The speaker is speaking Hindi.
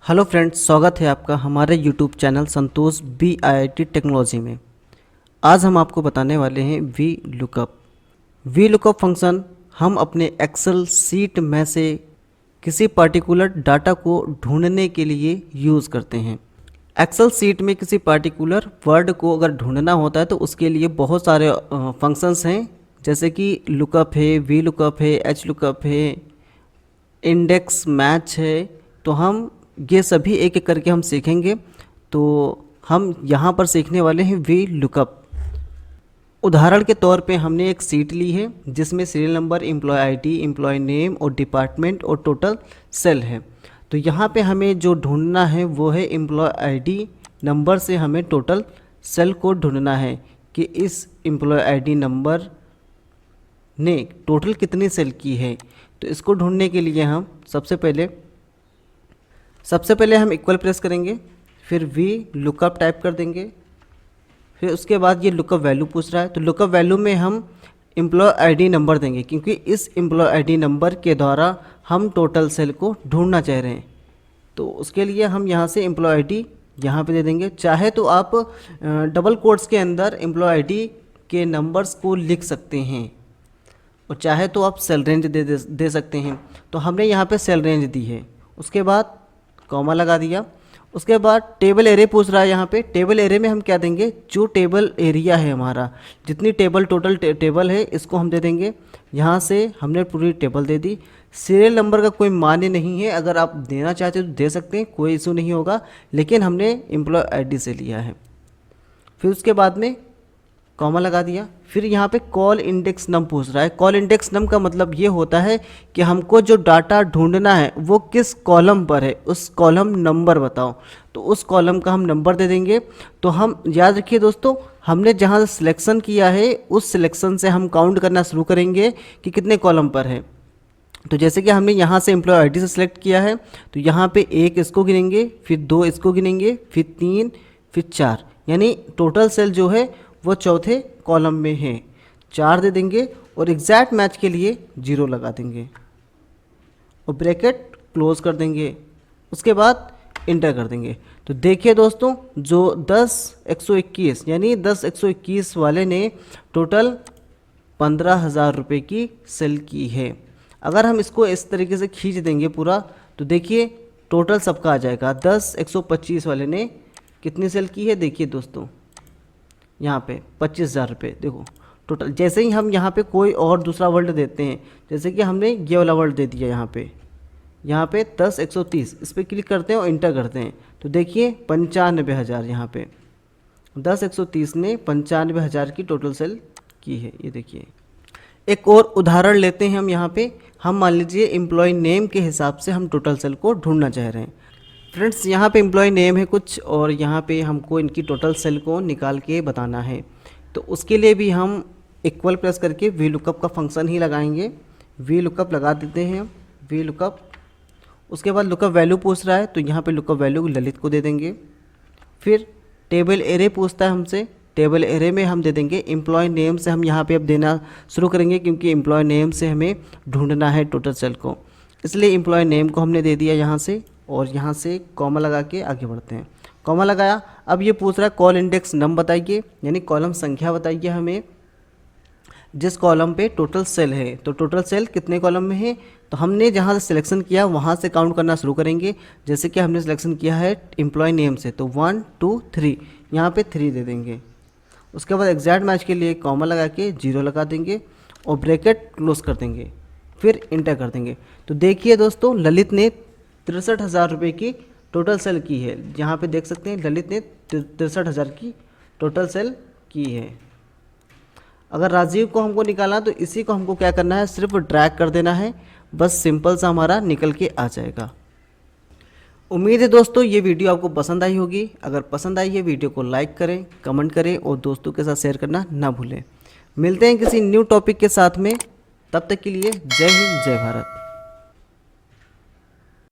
हेलो फ्रेंड्स, स्वागत है आपका हमारे यूट्यूब चैनल संतोष BIIT टेक्नोलॉजी में। आज हम आपको बताने वाले हैं वी लुकअप फंक्शन हम अपने एक्सेल सीट में से किसी पर्टिकुलर डाटा को ढूंढने के लिए यूज़ करते हैं। एक्सेल सीट में किसी पर्टिकुलर वर्ड को अगर ढूंढना होता है तो उसके लिए बहुत सारे फंक्शंस हैं, जैसे कि लुकअप है, वी लुकअप है, एच लुकअप है, इंडेक्स मैच है। तो हम ये सभी एक एक करके हम सीखेंगे। तो हम यहाँ पर सीखने वाले हैं वी लुकअप। उदाहरण के तौर पे हमने एक सीट ली है जिसमें serial number, employee ID, employee name और डिपार्टमेंट और टोटल सेल है। तो यहाँ पे हमें जो ढूंढना है वो है एम्प्लॉय आईडी नंबर से हमें टोटल सेल को ढूंढना है कि इस एम्प्लॉय आईडी नंबर ने टोटल कितनी सेल की है। तो इसको ढूंढने के लिए हम सबसे पहले हम इक्वल प्रेस करेंगे, फिर वी लुकअप टाइप कर देंगे। फिर उसके बाद ये लुकअप वैल्यू पूछ रहा है, तो लुकअप वैल्यू में हम एम्प्लॉय आईडी नंबर देंगे, क्योंकि इस एम्प्लॉय आईडी नंबर के द्वारा हम टोटल सेल को ढूंढना चाह रहे हैं। तो उसके लिए हम यहाँ से एम्प्लॉय आईडी यहाँ पे दे देंगे। चाहे तो आप डबल कोट्स के अंदर एम्प्लॉय आईडी के नंबर्स को लिख सकते हैं, और चाहे तो आप सेल रेंज दे सकते हैं। तो हमने यहाँ पे सेल रेंज दी है, उसके बाद कॉमा लगा दिया। उसके बाद टेबल एरे पूछ रहा है। यहाँ पे टेबल एरे में हम क्या देंगे, जो टेबल एरिया है हमारा, जितनी टेबल टोटल टेबल है इसको हम दे देंगे। यहाँ से हमने पूरी टेबल दे दी। सीरियल नंबर का कोई मान्य नहीं है, अगर आप देना चाहते तो दे सकते हैं, कोई इशू नहीं होगा, लेकिन हमने एम्प्लॉय आईडी से लिया है। फिर उसके बाद में कॉमा लगा दिया। फिर यहाँ पे कॉल इंडेक्स नम पूछ रहा है। कॉल इंडेक्स नम का मतलब ये होता है कि हमको जो डाटा ढूंढना है वो किस कॉलम पर है, उस कॉलम नंबर बताओ। तो उस कॉलम का हम नंबर दे देंगे। तो हम याद रखिए दोस्तों, हमने जहाँ सिलेक्शन किया है उस सिलेक्शन से हम काउंट करना शुरू करेंगे कि कितने कॉलम पर है। तो जैसे कि हमने यहाँ से एम्प्लॉय आईडी से सिलेक्ट किया है, तो यहाँ पे एक इसको गिनेंगे, फिर दो इसको गिनेंगे, फिर तीन, फिर चार, यानी टोटल सेल जो है वो चौथे कॉलम में है। 4 दे देंगे और एग्जैक्ट मैच के लिए 0 लगा देंगे और ब्रैकेट क्लोज कर देंगे। उसके बाद इंटर कर देंगे। तो देखिए दोस्तों, जो 10,121 यानी 10,121 वाले ने टोटल 15,000 रुपये की सेल की है। अगर हम इसको इस तरीके से खींच देंगे पूरा, तो देखिए टोटल सबका आ जाएगा। 10,125 वाले ने कितनी सेल की है, देखिए दोस्तों यहाँ पे 25,000 रुपये। देखो टोटल। जैसे ही हम यहाँ पे कोई और दूसरा वर्ड देते हैं, जैसे कि हमने ये वाला वर्ड दे दिया यहाँ पे 10,130, इस पर क्लिक करते हैं और इंटर करते हैं, तो देखिए 95,000। यहाँ पे 10,130 ने 95,000 की टोटल सेल की है। ये देखिए। एक और उदाहरण लेते हैं हम। यहाँ पे हम मान लीजिए एम्प्लॉय नेम के हिसाब से हम टोटल सेल को ढूंढना चाह रहे हैं। फ्रेंड्स, यहाँ पे एम्प्लॉय नेम है कुछ, और यहाँ पे हमको इनकी टोटल सेल को निकाल के बताना है। तो उसके लिए भी हम इक्वल प्रेस करके वी लुकअप का फंक्शन ही लगाएंगे। वी लुकअप लगा देते हैं, वी लुकअप। उसके बाद लुकअप वैल्यू पूछ रहा है, तो यहाँ पे लुकअप वैल्यू ललित को दे देंगे। फिर टेबल एरे पूछता है हमसे, टेबल एरे में हम दे देंगे एम्प्लॉय नेम से। हम यहाँ पे अब देना शुरू करेंगे, क्योंकि एम्प्लॉय नेम से हमें ढूंढना है टोटल सेल को, इसलिए एम्प्लॉय नेम को हमने दे दिया यहाँ से, और यहाँ से कॉमा लगा के आगे बढ़ते हैं। कॉमा लगाया। अब ये पूछ रहा है कॉल इंडेक्स नम बताइए, यानी कॉलम संख्या बताइए हमें जिस कॉलम पे टोटल सेल है। तो टोटल सेल कितने कॉलम में है, तो हमने जहाँ से सिलेक्शन किया वहाँ से काउंट करना शुरू करेंगे। जैसे कि हमने सिलेक्शन किया है एम्प्लॉय नेम से, तो 1 2 3, यहाँ पे 3 दे देंगे। उसके बाद एग्जैक्ट मैच के लिए कॉमा लगा के 0 लगा देंगे और ब्रैकेट क्लोज कर देंगे, फिर इंटर कर देंगे। तो देखिए दोस्तों, ललित ने 63,000 रुपये की टोटल सेल की है। यहाँ पे देख सकते हैं ललित ने 63,000 की टोटल सेल की है। अगर राजीव को हमको निकालना, तो इसी को हमको क्या करना है, सिर्फ ड्रैग कर देना है, बस सिंपल सा हमारा निकल के आ जाएगा। उम्मीद है दोस्तों ये वीडियो आपको पसंद आई होगी। अगर पसंद आई है वीडियो को लाइक करें, कमेंट करें और दोस्तों के साथ शेयर करना ना भूलें। मिलते हैं किसी न्यू टॉपिक के साथ में, तब तक के लिए जय हिंद, जय भारत।